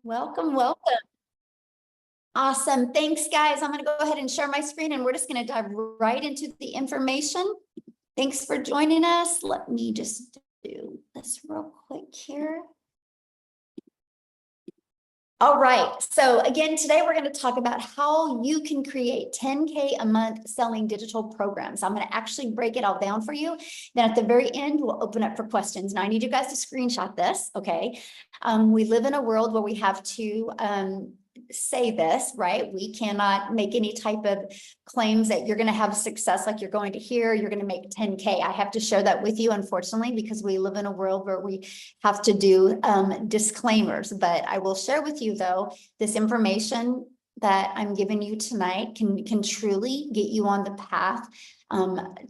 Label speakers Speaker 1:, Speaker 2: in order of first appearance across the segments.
Speaker 1: Welcome, welcome. Awesome. Thanks, guys. I'm going to go ahead and share my screen and we're just going to dive right into the information. Thanks for joining us. Let me just do this real quick here. All right. So again, today we're going to talk about how you can create 10K a month selling digital programs. I'm going to actually break it all down for you. Then at the very end, we'll open up for questions. Now I need you guys to screenshot this. Okay. We live in a world where we have to say this, right? We cannot make any type of claims that you're going to have success like you're going to hear, you're going to make 10K. I have to share that with you, unfortunately, because we live in a world where we have to do disclaimers. But I will share with you, though, this information that I'm giving you tonight can truly get you on the path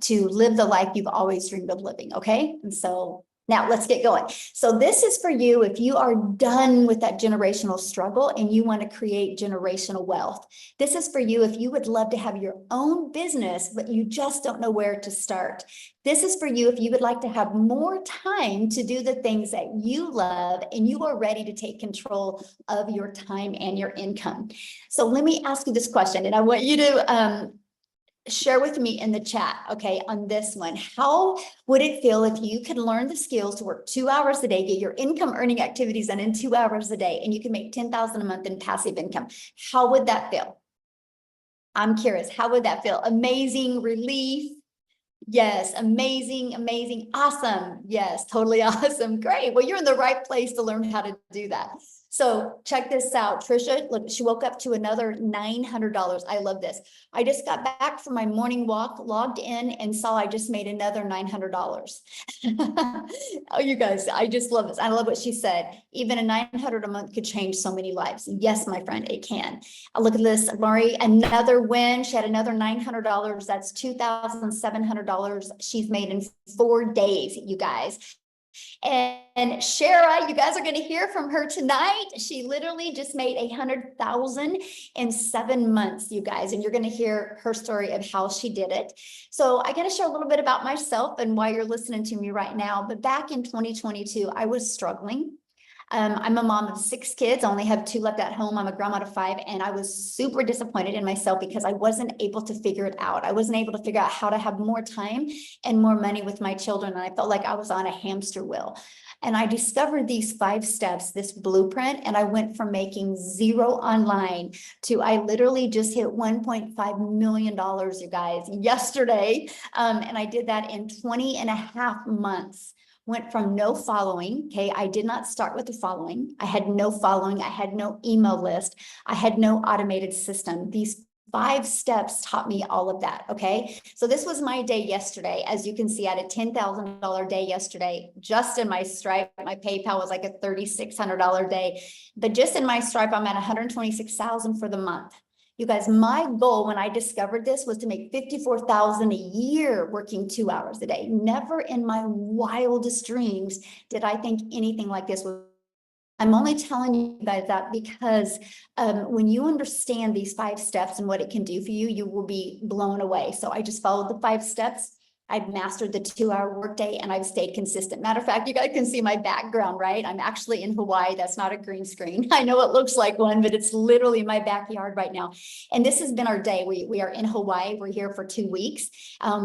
Speaker 1: to live the life you've always dreamed of living. Okay. And so now let's get going. So this is for you if you are done with that generational struggle and you want to create generational wealth. This is for you if you would love to have your own business, but you just don't know where to start. This is for you if you would like to have more time to do the things that you love and you are ready to take control of your time and your income. So let me ask you this question, and I want you to share with me in the chat, okay, on this one. How would it feel if you could learn the skills to work 2 hours a day, get your income earning activities done in 2 hours a day, and you can make 10,000 a month in passive income? How would that feel? I'm curious, how would that feel? Amazing, relief? Yes, amazing, amazing, awesome. Yes, totally awesome. Great. Well, you're in the right place to learn how to do that. So check this out. Trisha, look, she woke up to another $900. I love this. I just got back from my morning walk, logged in and saw I just made another $900. Oh, you guys, I just love this. I love what she said. Even a $900 a month could change so many lives. Yes, my friend, it can. Look at this, Mari, another win. She had another $900. That's $2,700 she's made in 4 days, you guys. And Shara, you guys are going to hear from her tonight. She literally just made 100,000 in 7 months, you guys, and you're going to hear her story of how she did it. So I got to share a little bit about myself and why you're listening to me right now. But back in 2022, I was struggling. I'm a mom of 6 kids. I only have 2 left at home. I'm a grandma of 5, and I was super disappointed in myself because I wasn't able to figure it out. I wasn't able to figure out how to have more time and more money with my children. And I felt like I was on a hamster wheel. And I discovered these 5 steps, this blueprint, and I went from making 0 online to I literally just hit $1.5 million, you guys, yesterday. And I did that in 20 and a half months. Went from no following. Okay. I did not start with the following. I had no following. I had no email list. I had no automated system. These 5 steps taught me all of that. Okay. So this was my day yesterday. As you can see, I had a $10,000 day yesterday, just in my Stripe. My PayPal was like a $3,600 day, but just in my Stripe, I'm at 126,000 for the month. You guys, my goal when I discovered this was to make 54,000 a year working 2 hours a day. Never in my wildest dreams did I think anything like this was. I'm only telling you guys that because when you understand these 5 steps and what it can do for you, you will be blown away. So I just followed the 5 steps. I've mastered the 2-hour workday and I've stayed consistent. Matter of fact, you guys can see my background, right? I'm actually in Hawaii. That's not a green screen. I know it looks like one, but it's literally my backyard right now. And this has been our day. We are in Hawaii. We're here for 2 weeks.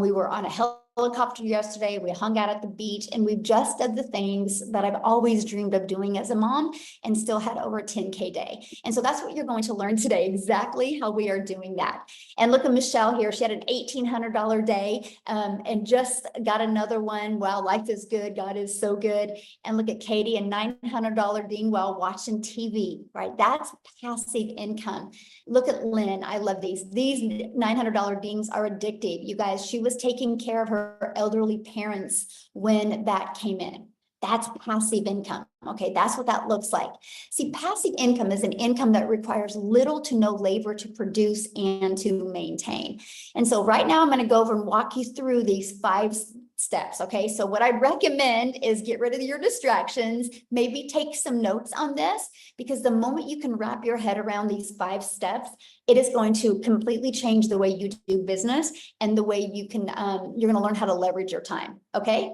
Speaker 1: We were on a helicopter yesterday. We hung out at the beach and we've just done the things that I've always dreamed of doing as a mom and still had over a 10K day. And so that's what you're going to learn today, exactly how we are doing that. And look at Michelle here. She had an $1,800 day and just got another one. Wow, life is good. God is so good. And look at Katie, a $900 ding while watching TV, right? That's passive income. Look at Lynn. I love these. These $900 dings are addictive. You guys, she was taking care of her elderly parents when that came in. That's passive income. Okay, that's what that looks like. See, passive income is an income that requires little to no labor to produce and to maintain. And so right now I'm going to go over and walk you through these 5 steps. Okay, so what I recommend is get rid of your distractions, maybe take some notes on this, because the moment you can wrap your head around these 5 steps, it is going to completely change the way you do business and the way you can, you're going to learn how to leverage your time. Okay.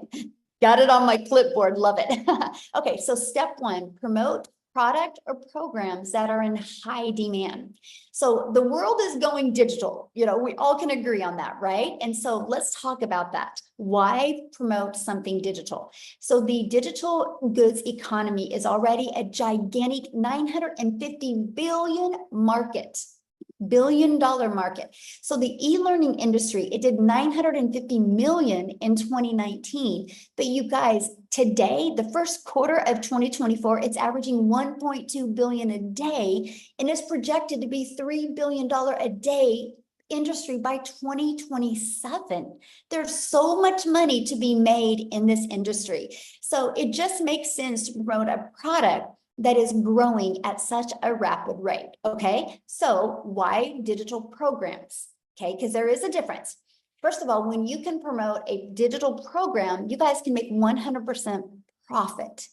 Speaker 1: Got it on my clipboard. Love it. Okay. So step 1, promote product or programs that are in high demand. So the world is going digital. You know, we all can agree on that, right? And so let's talk about that. Why promote something digital? So the digital goods economy is already a gigantic 950 billion market. Billion-dollar market. So the e-learning industry, it did 950 million in 2019. But you guys, today, the first quarter of 2024, it's averaging 1.2 billion a day, and it's projected to be $3 billion a day industry by 2027. There's so much money to be made in this industry. So it just makes sense to promote a product that is growing at such a rapid rate, okay? So why digital programs, okay? Because there is a difference. First of all, when you can promote a digital program, you guys can make 100% profit,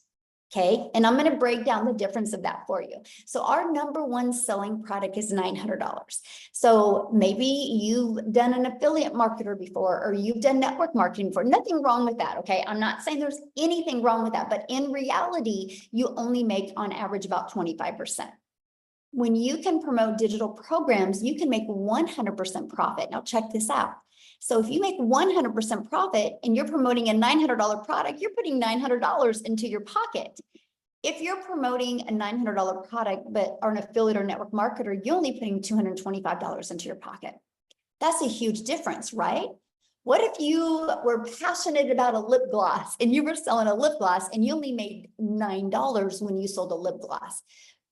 Speaker 1: okay? And I'm gonna break down the difference of that for you. So our number one selling product is $900. So maybe you've done an affiliate marketer before, or you've done network marketing before. Nothing wrong with that, okay? I'm not saying there's anything wrong with that, but in reality, you only make on average about 25%. When you can promote digital programs, you can make 100% profit. Now check this out. So if you make 100% profit and you're promoting a $900 product, you're putting $900 into your pocket. If you're promoting a $900 product, but are an affiliate or network marketer, you're only putting $225 into your pocket. That's a huge difference, right? What if you were passionate about a lip gloss and you were selling a lip gloss and you only made $9 when you sold a lip gloss?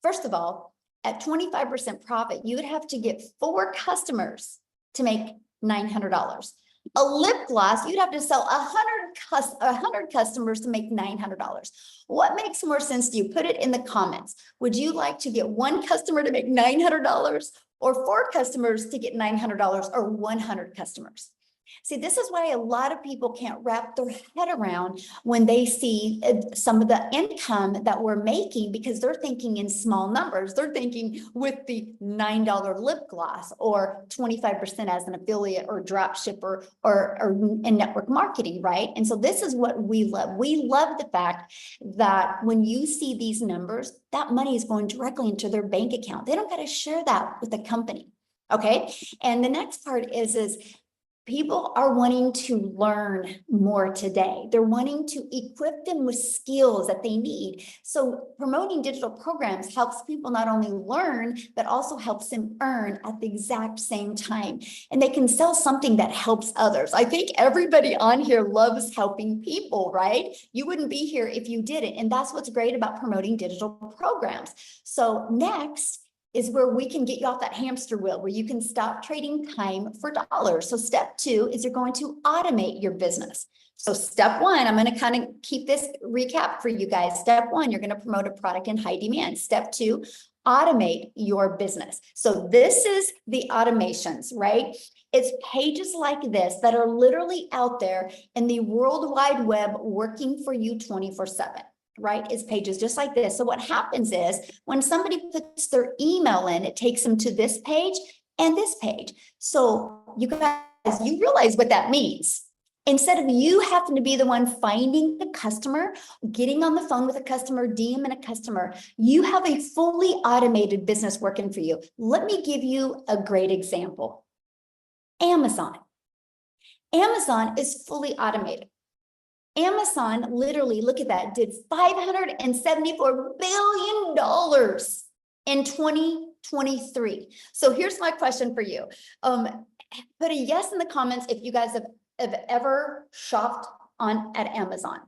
Speaker 1: First of all, at 25% profit, you would have to get 4 customers to make $900. A lip gloss, you'd have to sell 100 customers to make $900. What makes more sense to you? Put it in the comments. Would you like to get 1 customer to make $900, or 4 customers to get $900, or 100 customers? See, this is why a lot of people can't wrap their head around when they see some of the income that we're making, because they're thinking in small numbers. They're thinking with the $9 lip gloss, or 25% as an affiliate or drop shipper, or in network marketing, right? And so this is what we love. We love the fact that when you see these numbers, that money is going directly into their bank account. They don't got to share that with the company, okay? And the next part is people are wanting to learn more today. They're wanting to equip them with skills that they need. So promoting digital programs helps people not only learn, but also helps them earn at the exact same time. And they can sell something that helps others. I think everybody on here loves helping people, right? You wouldn't be here if you didn't. And that's what's great about promoting digital programs. So next is where we can get you off that hamster wheel, where you can stop trading time for dollars. So step 2 is you're going to automate your business. So step 1, I'm going to kind of keep this recap for you guys. Step 1, you're going to promote a product in high demand. Step 2, automate your business. So this is the automations, right? It's pages like this that are literally out there in the World Wide Web working for you 24/7. Right? It's pages just like this. So what happens is when somebody puts their email in, it takes them to this page and this page. So you guys, you realize what that means. Instead of you having to be the one finding the customer, getting on the phone with a customer, DMing a customer, you have a fully automated business working for you. Let me give you a great example. Amazon. Amazon is fully automated. Amazon literally, look at that, did $574 billion in 2023. So here's my question for you. Put a yes in the comments if you guys have ever shopped at Amazon.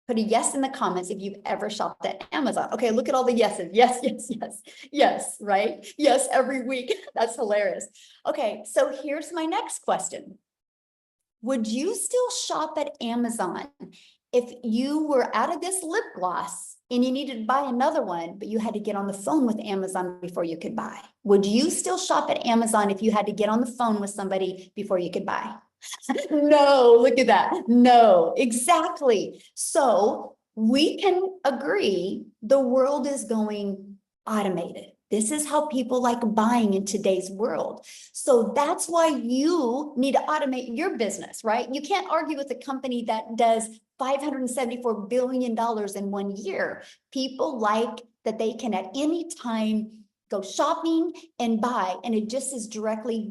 Speaker 1: Put a yes in the comments if you've ever shopped at Amazon. Okay, look at all the yeses. Yes, yes, yes, yes, right? Yes, every week. That's hilarious. Okay, so here's my next question. Would you still shop at Amazon if you were out of this lip gloss and you needed to buy another one, but you had to get on the phone with Amazon before you could buy? Would you still shop at Amazon if you had to get on the phone with somebody before you could buy? No, look at that. No, exactly. So we can agree the world is going automated. This is how people like buying in today's world. So that's why you need to automate your business, right? You can't argue with a company that does $574 billion in 1 year. People like that they can at any time go shopping and buy, and it just is directly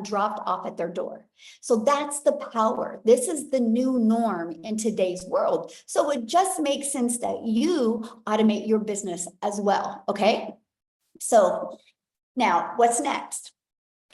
Speaker 1: dropped off at their door. So that's the power. This is the new norm in today's world. So it just makes sense that you automate your business as well, okay? So now what's next?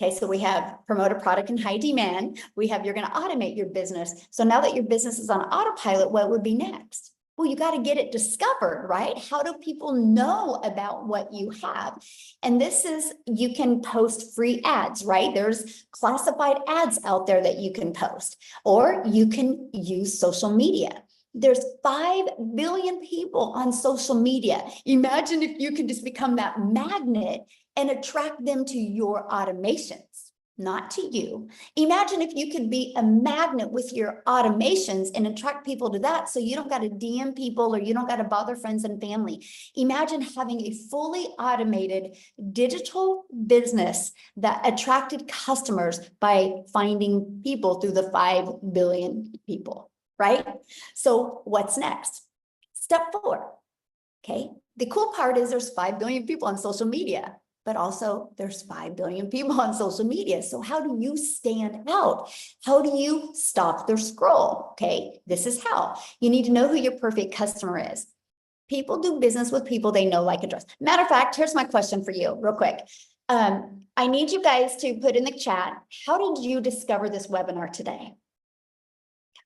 Speaker 1: Okay, so we have promote a product in high demand. We have you're going to automate your business. So now that your business is on autopilot, what would be next? Well, you got to get it discovered, right? How do people know about what you have? And this is, you can post free ads, right? There's classified ads out there that you can post, or you can use social media. There's 5 billion people on social media. Imagine if you can just become that magnet and attract them to your automations, not to you. Imagine if you could be a magnet with your automations and attract people to that, so you don't got to DM people or you don't got to bother friends and family. Imagine having a fully automated digital business that attracted customers by finding people through the 5 billion people, right? So what's next? Step 4, okay? The cool part is there's 5 billion people on social media, but also there's 5 billion people on social media. So how do you stand out? How do you stop their scroll? Okay, this is how. You need to know who your perfect customer is. People do business with people they know, like, and trust. Matter of fact, here's my question for you real quick. I need you guys to put in the chat, how did you discover this webinar today?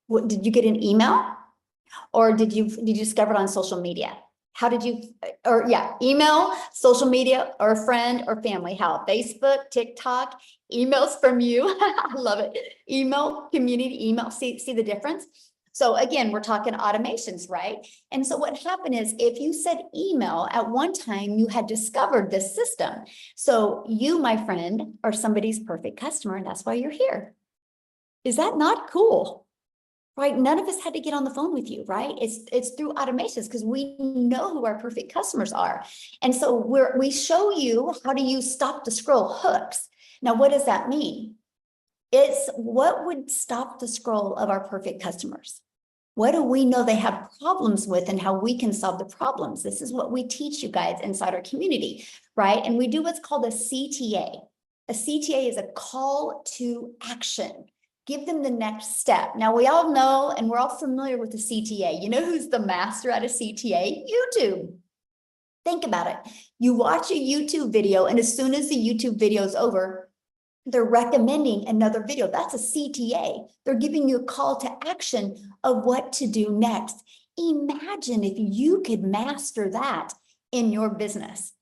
Speaker 1: What, did you get an email, or did you discover it on social media? How did you, or yeah, email, social media, or a friend or family? How? Facebook, TikTok, emails from you. I love it. Email, community email. See the difference? So again, we're talking automations, right? And so what happened is, if you said email at one time, you had discovered this system. So you, my friend, are somebody's perfect customer, and that's why you're here. Is that not cool? Right? None of us had to get on the phone with you, right? It's through automations, because we know who our perfect customers are. And so we show you how to use stop the scroll hooks. Now, what does that mean? It's what would stop the scroll of our perfect customers. What do we know they have problems with, and how we can solve the problems? This is what we teach you guys inside our community, right? And we do what's called a CTA. A CTA is a call to action. Give them the next step. Now, we all know, and we're all familiar with the CTA. You know who's the master at a CTA? YouTube. Think about it. You watch a YouTube video, and as soon as the YouTube video is over, they're recommending another video. That's a CTA. They're giving you a call to action of what to do next. Imagine if you could master that in your business.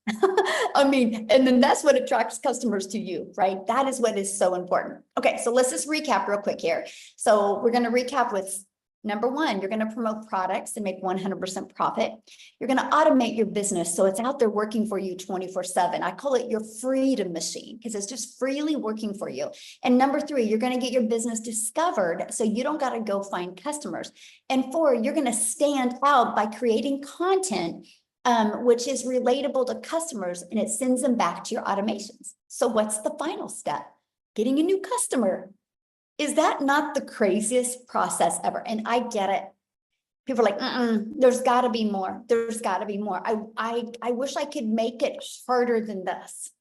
Speaker 1: I mean, and then that's what attracts customers to you, right? That is what is so important. Okay, so let's just recap real quick here. So we're going to recap with number 1, you're going to promote products and make 100% profit. You're going to automate your business so it's out there working for you 24/7. I call it your freedom machine, because it's just freely working for you. And number 3, you're going to get your business discovered so you don't got to go find customers. And 4, you're going to stand out by creating content which is relatable to customers, and it sends them back to your automations. So what's the final step? Getting a new customer. Is that not the craziest process ever? And I get it. People are like, there's got to be more. There's got to be more. I wish I could make it harder than this.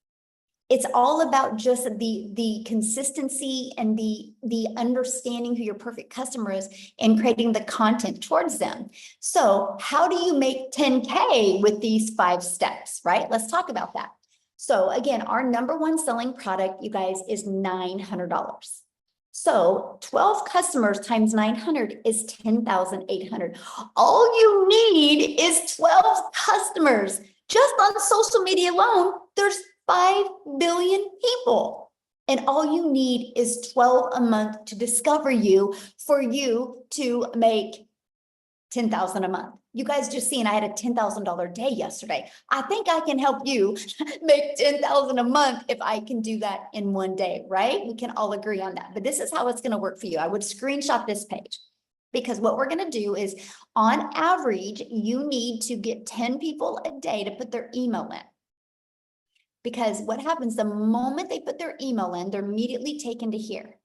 Speaker 1: It's all about just the consistency and the understanding who your perfect customer is and creating the content towards them. So how do you make 10K with these 5 steps, right? Let's talk about that. So again, our number 1 selling product, you guys, is $900. So 12 customers times 900 is 10,800. All you need is 12 customers. Just on social media alone, there's 5 billion people. And all you need is 12 a month to discover you, for you to make 10,000 a month. You guys just seen I had a $10,000 day yesterday. I think I can help you make 10,000 a month if I can do that in one day, right? We can all agree on that. But this is how it's going to work for you. I would screenshot this page, because what we're going to do is, on average, you need to get 10 people a day to put their email in. Because what happens the moment they put their email in, they're immediately taken to here.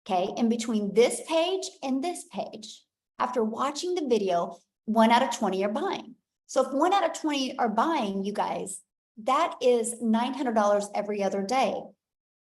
Speaker 1: Okay, in between this page and this page, after watching the video, 1 out of 20 are buying. So if 1 out of 20 are buying, you guys, that is $900 every other day.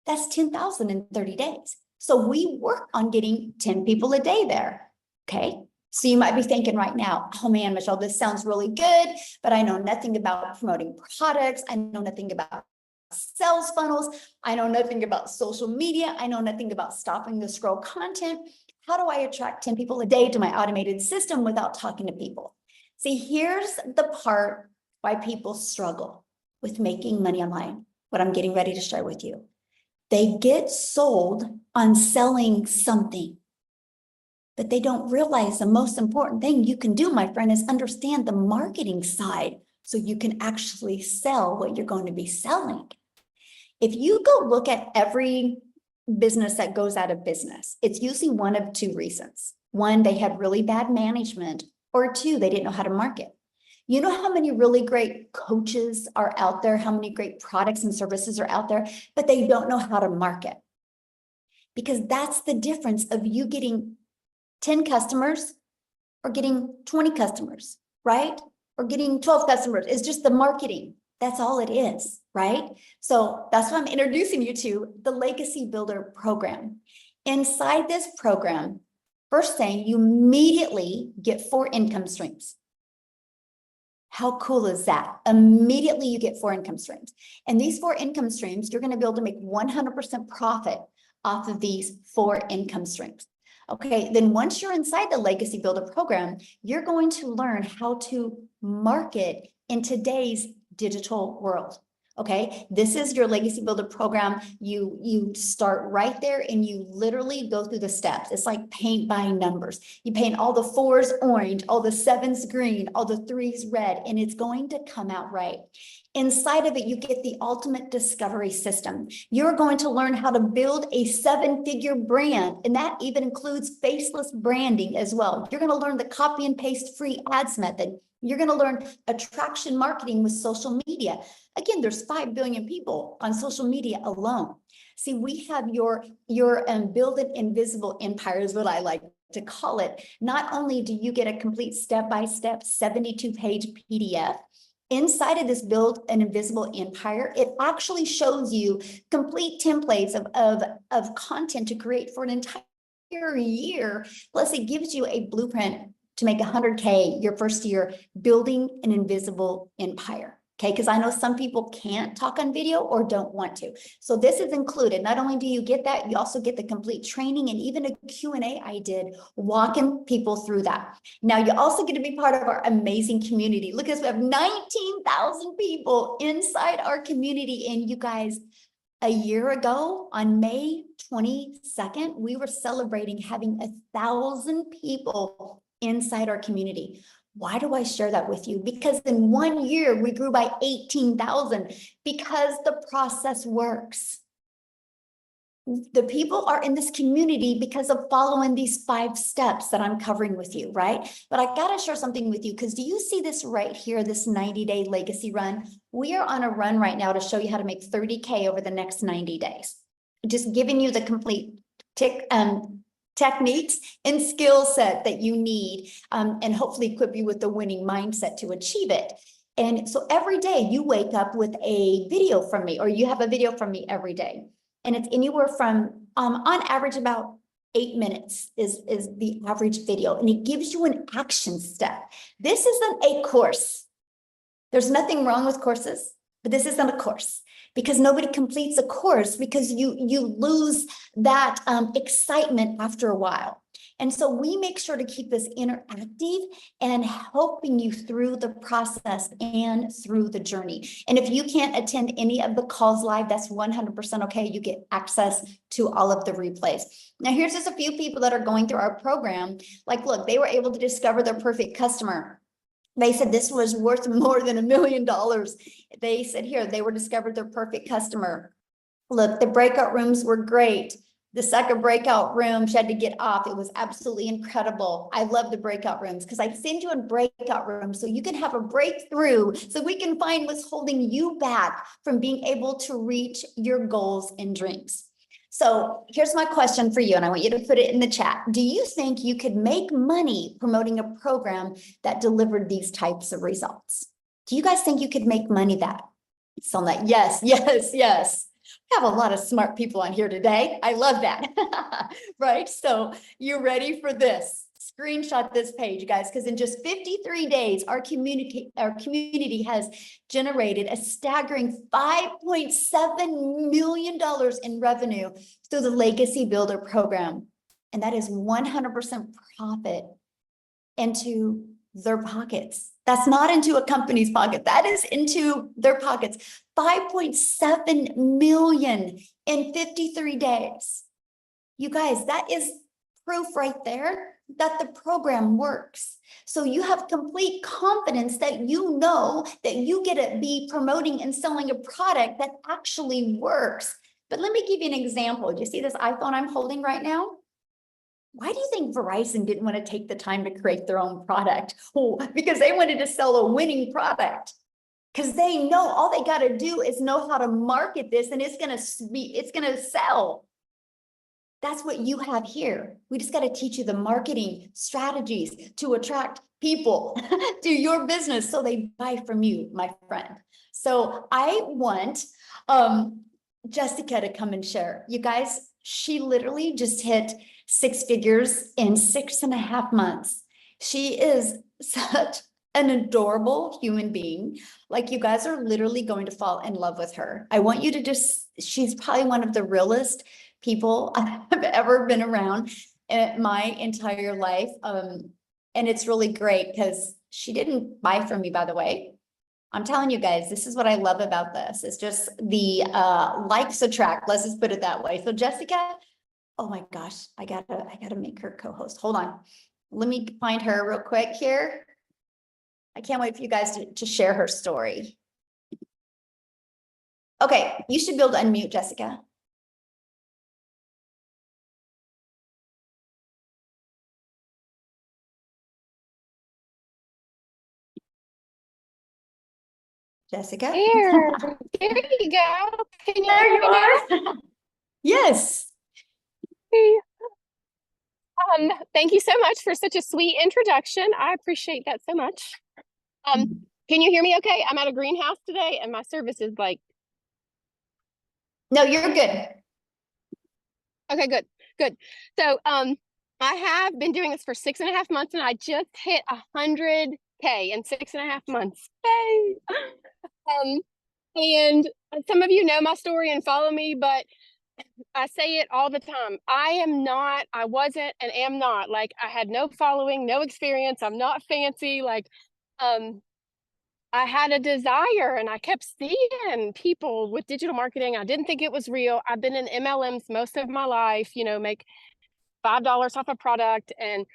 Speaker 1: That's 10,000 in 30 days. So we work on getting 10 people a day there. Okay. So you might be thinking right now, oh man, Michelle, this sounds really good, but I know nothing about promoting products. I know nothing about sales funnels. I know nothing about social media. I know nothing about stopping the scroll content. How do I attract 10 people a day to my automated system without talking to people? See, here's the part why people struggle with making money online, what I'm getting ready to share with you. They get sold on selling something, but they don't realize the most important thing you can do, my friend, is understand the marketing side so you can actually sell what you're going to be selling. If you go look at every business that goes out of business, it's usually one of two reasons. One, they had really bad management, or two, they didn't know how to market. You know how many really great coaches are out there, how many great products and services are out there, but they don't know how to market. Because that's the difference of you getting 10 customers or getting 20 customers, right? Or getting 12 customers. It's just the marketing. That's all it is, right? So that's why I'm introducing you to the Legacy Builder program. Inside this program, first thing, you immediately get 4 income streams. How cool is that? Immediately you get 4 income streams. And these 4 income streams, you're going to be able to make 100% profit off of these 4 income streams. Okay, then once you're inside the Legacy Builder program, you're going to learn how to market in today's digital world. Okay, this is your Legacy Builder program. You start right there and you literally go through the steps. It's like paint by numbers. You paint all the 4s orange, all the 7s green, all the 3s red, and it's going to come out right. Inside of it, you get the ultimate discovery system. You're going to learn how to build a 7-figure brand, and that even includes faceless branding as well. You're going to learn the copy and paste free ads method. You're going to learn attraction marketing with social media. Again, there's 5 billion people on social media alone. See, we have your build an invisible empire is what I like to call it. Not only do you get a complete step-by-step 72-page PDF, inside of this Build an Invisible Empire, it actually shows you complete templates of content to create for an entire year. Plus, it gives you a blueprint to make 100K your first year building an invisible empire. Okay, because I know some people can't talk on video or don't want to. So this is included. Not only do you get that, you also get the complete training and even a Q&A I did walking people through that. Now you also get to be part of our amazing community. Look at this, we have 19,000 people inside our community. And you guys, a year ago on May 22nd, we were celebrating having 1,000 people inside our community. Why do I share that with you? Because in 1 year, we grew by 18,000 because the process works. The people are in this community because of following these 5 steps that I'm covering with you, right? But I got to share something with you because do you see this right here, this 90-day legacy run? We are on a run right now to show you how to make 30K over the next 90 days. Just giving you the complete techniques and skill set that you need and hopefully equip you with the winning mindset to achieve it. And so every day you wake up with a video from me, or you have a video from me every day. And it's anywhere from, on average, about 8 minutes is the average video. And it gives you an action step. This isn't a course. There's nothing wrong with courses, but this isn't a course. Because nobody completes a course because you lose that excitement after a while. And so we make sure to keep this interactive and helping you through the process and through the journey. And if you can't attend any of the calls live, that's 100% okay. You get access to all of the replays. Now, here's just a few people that are going through our program. Like, look, they were able to discover their perfect customer. They said this was worth more than $1 million. They said here, they were discovered their perfect customer. Look, the breakout rooms were great. The second breakout room, she had to get off. It was absolutely incredible. I love the breakout rooms because I send you in breakout rooms so you can have a breakthrough so we can find what's holding you back from being able to reach your goals and dreams. So here's my question for you, and I want you to put it in the chat. Do you think you could make money promoting a program that delivered these types of results? Do you guys think you could make money that? So I'm like, yes, yes, yes. We have a lot of smart people on here today. I love that. Right? So you ready for this? Screenshot this page, guys, because in just 53 days, our community has generated a staggering $5.7 million in revenue through the Legacy Builder program. And that is 100% profit into their pockets. That's not into a company's pocket. That is into their pockets. 5.7 million in 53 days. You guys, that is proof right there that the program works. So you have complete confidence that you know that you get to be promoting and selling a product that actually works. But let me give you an example. Do you see this iPhone I'm holding right now? Why do you think Verizon didn't want to take the time to create their own product? Oh, because they wanted to sell a winning product. Because they know all they got to do is know how to market this, and it's gonna sell. That's what you have here. We just got to teach you the marketing strategies to attract people to your business so they buy from you, my friend. So I want Jessica to come and share. You guys, she literally just hit 6 figures in 6.5 months. She is such an adorable human being. Like, you guys are literally going to fall in love with her. I want you to just, she's probably one of the realest people I've ever been around in my entire life. And it's really great because she didn't buy from me, by the way. I'm telling you guys, this is what I love about this. It's just the likes attract. Let's just put it that way. So Jessica, oh my gosh, I gotta make her co-host. Hold on. Let me find her real quick here. I can't wait for you guys to share her story. Okay, you should be able to unmute, Jessica. Jessica?
Speaker 2: There you go. Can you
Speaker 1: There
Speaker 2: hear
Speaker 1: you
Speaker 2: me now?
Speaker 1: are. Yes.
Speaker 2: Hey. Thank you so much for such a sweet introduction. I appreciate that so much. Can you hear me okay? I'm at a greenhouse today and my service is like,
Speaker 1: No, you're good.
Speaker 2: okay, good. So, I have been doing this for 6.5 months and I just hit 100K in 6.5 months. Yay! And some of you know my story and follow me, but I say it all the time. I wasn't and am not. Like, I had no following, no experience. I'm not fancy. Like, I had a desire and I kept seeing people with digital marketing. I didn't think it was real. I've been in MLMs most of my life, make $5 off a product. And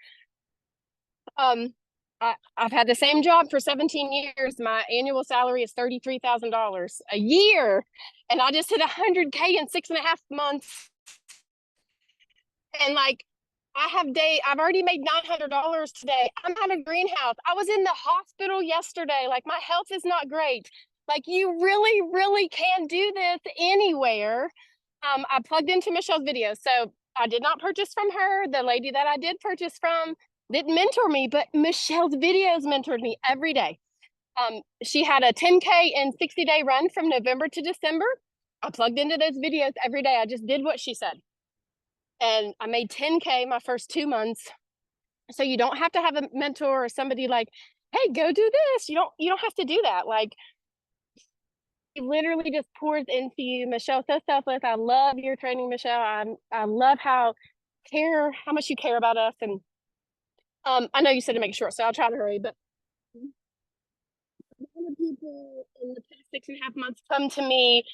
Speaker 2: I've had the same job for 17 years. My annual salary is $33,000 a year. And I just hit 100K in 6.5 months. And like, I've already made $900 today. I'm at a greenhouse. I was in the hospital yesterday. Like, my health is not great. Like, you really, really can do this anywhere. I plugged into Michelle's video. So I did not purchase from her. The lady that I did purchase from didn't mentor me, but Michelle's videos mentored me every day. She had a 10K and 60-day run from November to December. I plugged into those videos every day. I just did what she said. And I made 10K my first 2 months. So you don't have to have a mentor or somebody like, hey, go do this. You don't have to do that. Like, it literally just pours into you. Michelle's so selfless. I love your training, Michelle. I love how much you care about us. And I know you said to make it short, so I'll try to hurry, but a lot of people in the past 6.5 months come to me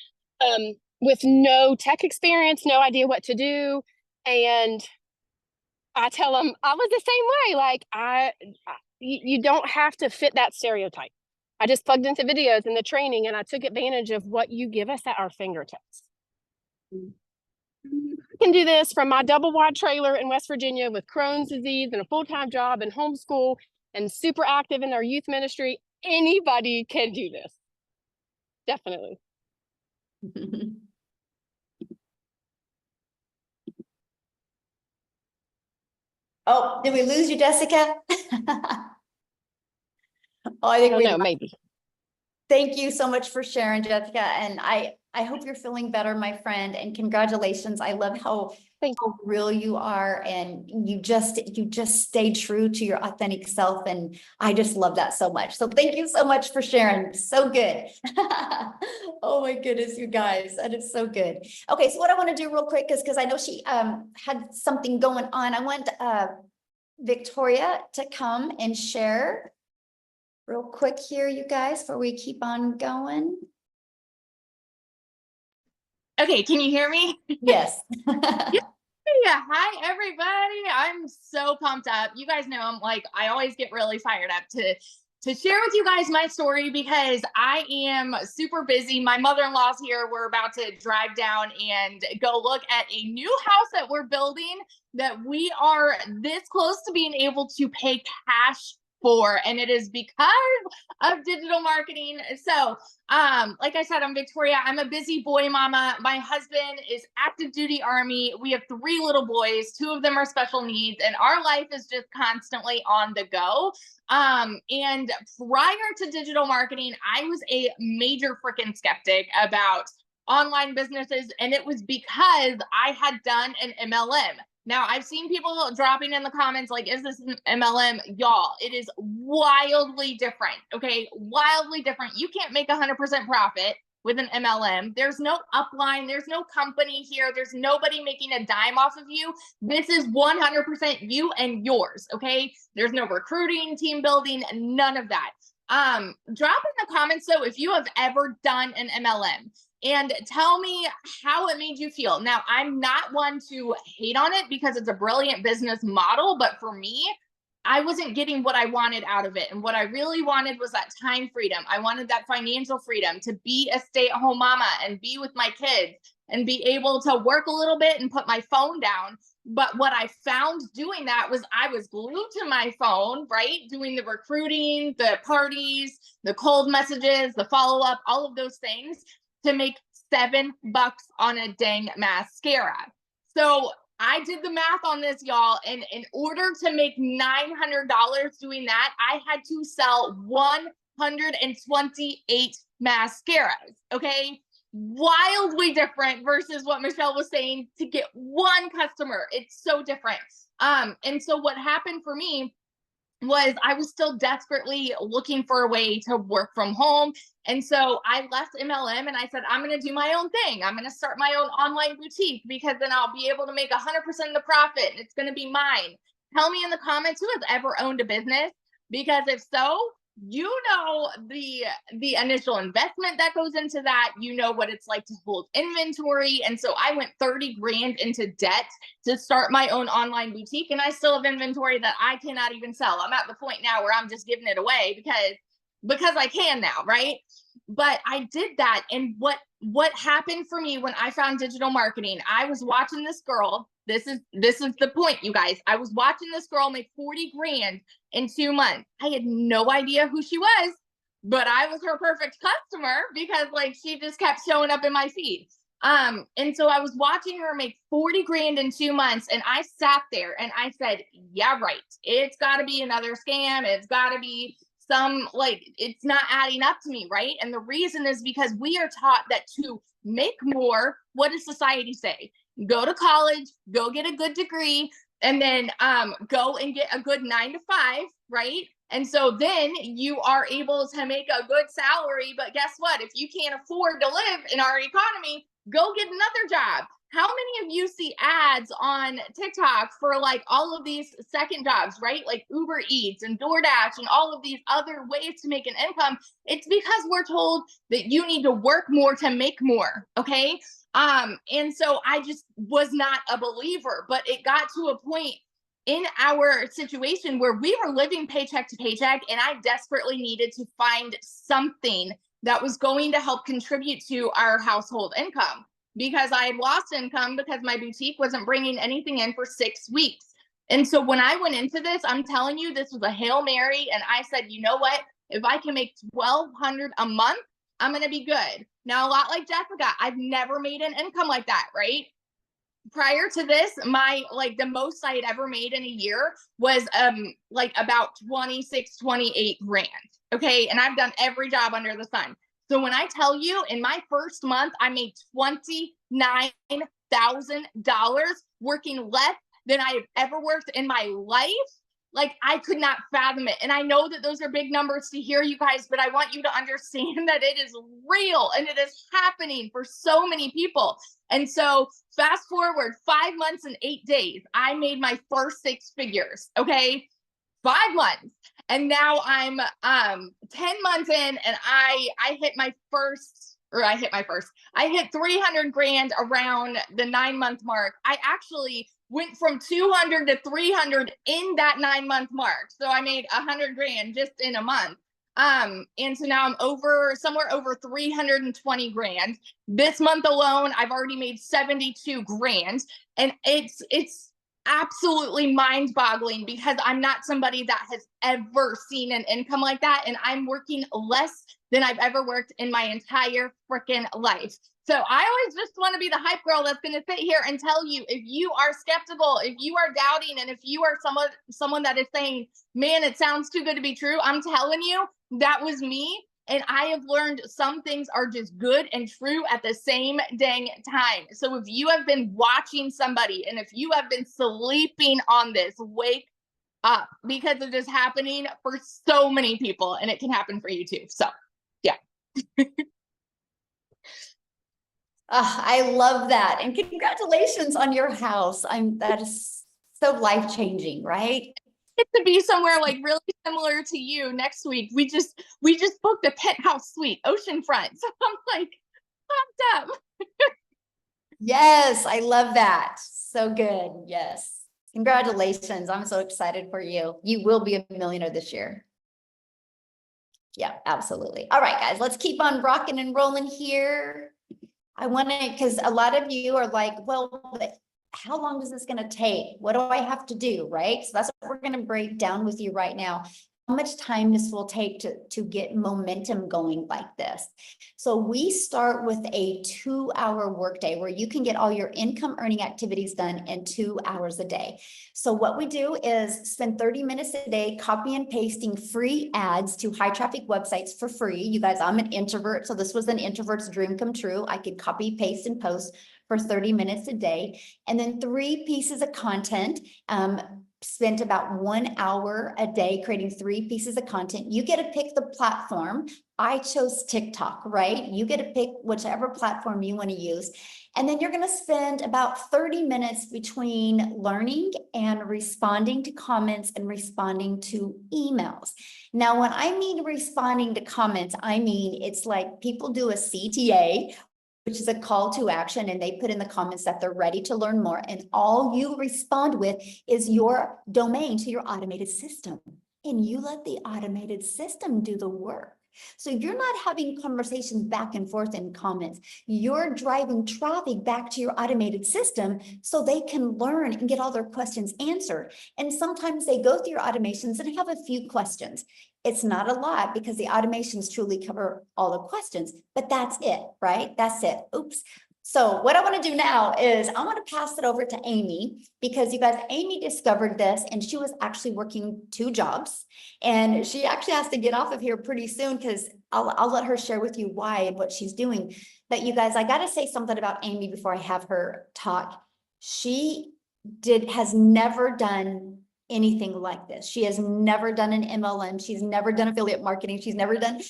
Speaker 2: with no tech experience, no idea what to do. And I tell them I was the same way. Like, you don't have to fit that stereotype. I just plugged into videos and the training and I took advantage of what you give us at our fingertips. I can do this from my double wide trailer in West Virginia with Crohn's disease and a full-time job and homeschool and super active in our youth ministry. Anybody can do this. Definitely.
Speaker 1: Oh, did we lose you, Jessica? Oh, I
Speaker 2: I
Speaker 1: think
Speaker 2: don't
Speaker 1: we
Speaker 2: know, maybe.
Speaker 1: Thank you so much for sharing, Jessica. And I hope you're feeling better, my friend, and congratulations. I love
Speaker 2: Thank
Speaker 1: how real you are, and you just stay true to your authentic self. And I just love that so much. So thank you so much for sharing. So good. Oh my goodness, you guys, that is so good. Okay, so what I want to do real quick is because I know she had something going on. I want Victoria to come and share real quick here, you guys, before we keep on going.
Speaker 3: Okay, can you hear me?
Speaker 1: Yes.
Speaker 3: Yeah, hi everybody. I'm so pumped up. You guys know I always get really fired up to share with you guys my story because I am super busy. My mother-in-law's here. We're about to drive down and go look at a new house that we're building that we are this close to being able to pay cash for, and it is because of digital marketing. So like I said, I'm Victoria. I'm a busy boy mama. My husband is active duty Army. We have 3 little boys. 2 of them are special needs, and our life is just constantly on the go. And prior to digital marketing, I was a major freaking skeptic about online businesses, and it was because I had done an MLM. Now, I've seen people dropping in the comments like, is this an MLM? Y'all, it is wildly different, okay? Wildly different. You can't make 100% profit with an MLM. There's no upline. There's no company here. There's nobody making a dime off of you. This is 100% you and yours, okay? There's no recruiting, team building, none of that. Drop in the comments, though, if you have ever done an MLM. And tell me how it made you feel. Now, I'm not one to hate on it because it's a brilliant business model, but for me, I wasn't getting what I wanted out of it. And what I really wanted was that time freedom. I wanted that financial freedom to be a stay-at-home mama and be with my kids and be able to work a little bit and put my phone down. But what I found doing that was I was glued to my phone, right? Doing the recruiting, the parties, the cold messages, the follow-up, all of those things to make $7 on a dang mascara. So I did the math on this, y'all. And in order to make $900 doing that, I had to sell 128 mascaras. Okay. Wildly different versus what Michelle was saying to get one customer. It's so different. And so what happened for me was I was still desperately looking for a way to work from home. And so I left MLM and I said, I'm going to do my own thing. I'm going to start my own online boutique because then I'll be able to make 100% of the profit and it's going to be mine. Tell me in the comments who has ever owned a business, because if so, you know the initial investment that goes into that. You know what it's like to hold inventory. And so I went 30 grand into debt to start my own online boutique, and I still have inventory that I cannot even sell. I'm at the point now where I'm just giving it away because I can now, right? But I did that. And what happened for me when I found digital marketing, I was watching this girl. This is the point, you guys. I was watching this girl make 40 grand in 2 months. I had no idea who she was, but I was her perfect customer because she just kept showing up in my feed. And so I was watching her make 40 grand in 2 months, and I sat there and I said, yeah, right. It's got to be another scam. It's got to be it's not adding up to me, right? And the reason is because we are taught that to make more, what does society say? Go to college, go get a good degree, and then go and get a good 9 to 5, right? And so then you are able to make a good salary. But guess what? If you can't afford to live in our economy, go get another job. How many of you see ads on TikTok for all of these second jobs, right? Like Uber Eats and DoorDash and all of these other ways to make an income. It's because we're told that you need to work more to make more. Okay. And so I just was not a believer, but it got to a point in our situation where we were living paycheck to paycheck, and I desperately needed to find something that was going to help contribute to our household income, because I had lost income because my boutique wasn't bringing anything in for 6 weeks. And so when I went into this, I'm telling you, this was a Hail Mary. And I said, you know what? If I can make $1,200 a month, I'm going to be good. Now, a lot like Jessica, I've never made an income like that, right? prior to this, like the most I had ever made in a year was like about 26, 28 grand. Okay. And I've done every job under the sun. So when I tell you in my first month, I made $29,000 working less than I have ever worked in my life. Like, I could not fathom it. And I know that those are big numbers to hear, you guys, but I want you to understand that it is real and it is happening for so many people. And so fast forward 5 months and 8 days, I made my first 6 figures. Okay. 5 months. And now I'm 10 months in, and I hit my first, I hit 300 grand around the 9-month mark. I actually went from 200 to 300 in that 9-month mark. So I made 100 grand just in a month. And so now I'm somewhere over 320 grand. This month alone, I've already made 72 grand. And it's absolutely mind-boggling because I'm not somebody that has ever seen an income like that, and I'm working less than I've ever worked in my entire freaking life. So I always just want to be the hype girl that's going to sit here and tell you, if you are skeptical, if you are doubting, and if you are someone that is saying, man, it sounds too good to be true, I'm telling you, that was me. And I have learned some things are just good and true at the same dang time. So if you have been watching somebody, and if you have been sleeping on this, wake up, because it is happening for so many people, and it can happen for you too. So yeah.
Speaker 1: I love that. And congratulations on your house. That is so life-changing, right?
Speaker 3: Get to be somewhere like really similar to you next week. We just booked a penthouse suite, oceanfront. So I'm like pumped up.
Speaker 1: Yes, I love that. So good. Yes. Congratulations. I'm so excited for you. You will be a millionaire this year. Yeah, absolutely. All right, guys, let's keep on rocking and rolling here. I want to, because a lot of you are like, well, but how long is this going to take? What do I have to do? Right. So that's what we're going to break down with you right now. How much time this will take to get momentum going like this. So we start with a 2-hour workday where you can get all your income earning activities done in 2 hours a day. So what we do is spend 30 minutes a day copy and pasting free ads to high traffic websites for free. You guys, I'm an introvert, so this was an introvert's dream come true. I could copy, paste, and post for 30 minutes a day. And then 3 pieces of content, spent about 1 hour a day creating 3 pieces of content. You get to pick the platform. I chose TikTok, right? You get to pick whichever platform you want to use. And then you're going to spend about 30 minutes between learning and responding to comments and responding to emails. Now, when I mean responding to comments, I mean, it's like people do a CTA, which is a call to action, and they put in the comments that they're ready to learn more. And all you respond with is your domain to your automated system. And you let the automated system do the work. So you're not having conversations back and forth in comments. You're driving traffic back to your automated system so they can learn and get all their questions answered. And sometimes they go through your automations and have a few questions. It's not a lot because the automations truly cover all the questions, but that's it, right? That's it. Oops. So what I want to do now is I want to pass it over to Amy, because you guys, Amy discovered this and she was actually working 2 jobs, and she actually has to get off of here pretty soon because I'll let her share with you why and what she's doing. But you guys, I got to say something about Amy before I have her talk. She has never done anything like this. She has never done an MLM. She's never done affiliate marketing. She's never done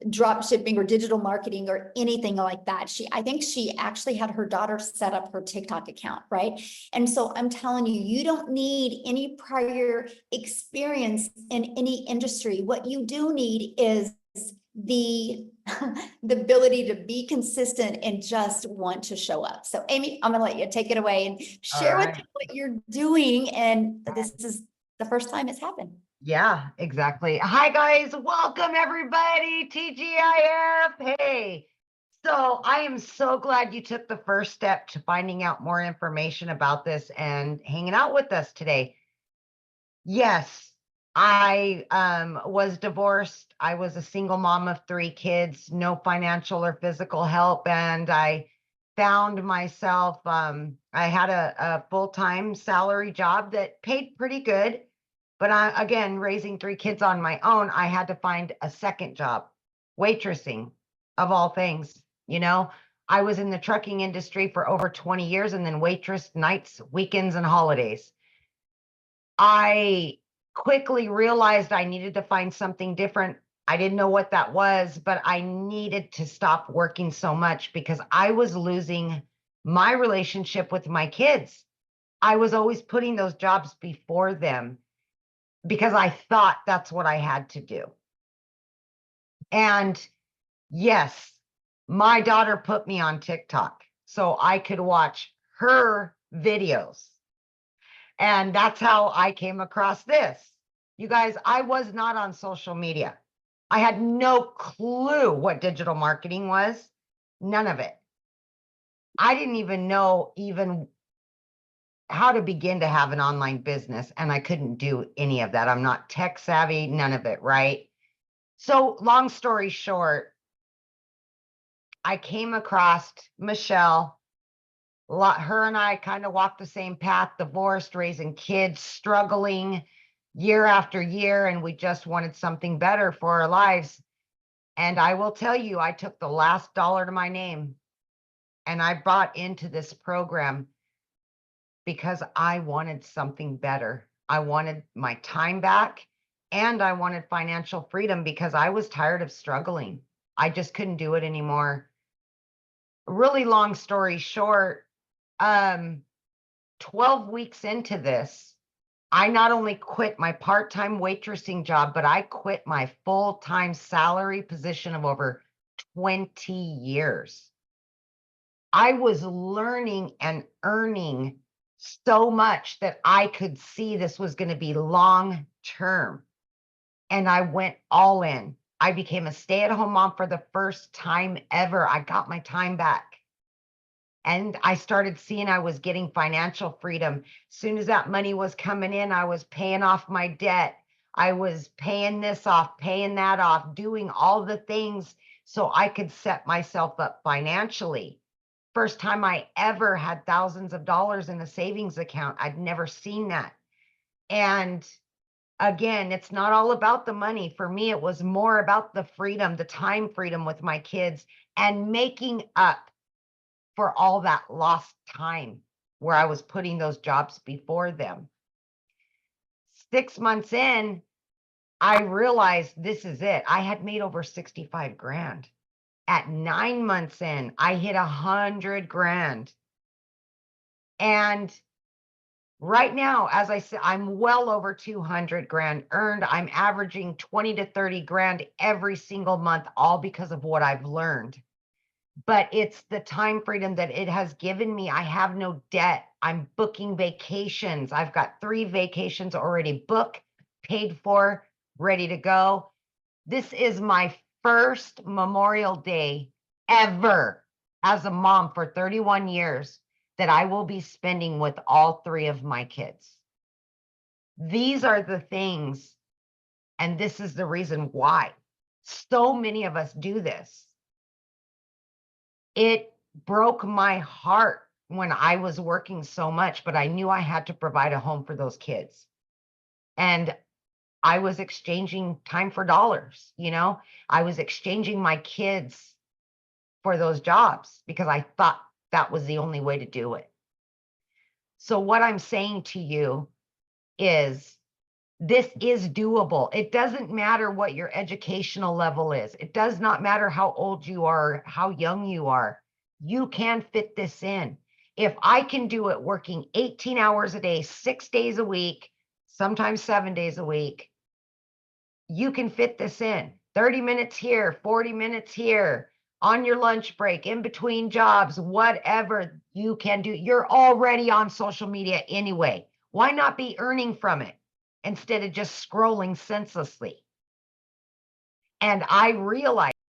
Speaker 1: drop shipping or digital marketing or anything like that. I think she actually had her daughter set up her TikTok account, right? And so I'm telling you, you don't need any prior experience in any industry. What you do need is the ability to be consistent and just want to show up. So Amy, I'm gonna let you take it away and share with me what you're doing. And this is the first time it's happened.
Speaker 4: Yeah, exactly. Hi guys, welcome everybody, TGIF. Hey, so I am so glad you took the first step to finding out more information about this and hanging out with us today. Yes, I was divorced. I was a single mom of 3 kids, no financial or physical help. And I found myself, I had a full-time salary job that paid pretty good. But again, raising 3 kids on my own, I had to find a second job, waitressing of all things. I was in the trucking industry for over 20 years and then waitress nights, weekends, and holidays. I quickly realized I needed to find something different. I didn't know what that was, but I needed to stop working so much because I was losing my relationship with my kids. I was always putting those jobs before them because I thought that's what I had to do. And yes, my daughter put me on TikTok so I could watch her videos. And that's how I came across this. You guys, I was not on social media. I had no clue what digital marketing was. None of it. I didn't even know how to begin to have an online business, and I couldn't do any of that. I'm not tech savvy, none of it, right? So long story short, I came across Michelle. Her and I kind of walked the same path, divorced, raising kids, struggling year after year, and we just wanted something better for our lives. And I will tell you, I took the last dollar to my name and I bought into this program because I wanted something better. I wanted my time back and I wanted financial freedom because I was tired of struggling. I just couldn't do it anymore. Really long story short, 12 weeks into this, I not only quit my part-time waitressing job, but I quit my full-time salary position of over 20 years. I was learning and earning so much that I could see this was going to be long term. And I went all in. I became a stay-at-home mom for the first time ever. I got my time back. And I started seeing I was getting financial freedom. As soon as that money was coming in, I was paying off my debt. I was paying this off, paying that off, doing all the things so I could set myself up financially. First time I ever had thousands of dollars in a savings account. I'd never seen that. And again, it's not all about the money. For me, it was more about the freedom, the time freedom with my kids and making up for all that lost time where I was putting those jobs before them. 6 months in, I realized this is it. I had made over 65 grand. At 9 months in, I hit 100 grand. And right now, as I said, I'm well over 200 grand earned. I'm averaging 20 to 30 grand every single month, all because of what I've learned. But it's the time freedom that it has given me. I have no debt. I'm booking vacations. I've got 3 vacations already booked, paid for, ready to go. This is my first Memorial Day ever as a mom for 31 years that I will be spending with all 3 of my kids. These are the things, and this is the reason why so many of us do this. It broke my heart when I was working so much, but I knew I had to provide a home for those kids. And I was exchanging time for dollars, I was exchanging my kids for those jobs because I thought that was the only way to do it. So what I'm saying to you is this is doable. It doesn't matter what your educational level is. It does not matter how old you are, how young you are. You can fit this in. If I can do it working 18 hours a day, 6 days a week, sometimes 7 days a week, you can fit this in. 30 minutes here, 40 minutes here, on your lunch break, in between jobs, whatever you can do. You're already on social media anyway. Why not be earning from it instead of just scrolling senselessly? And I realized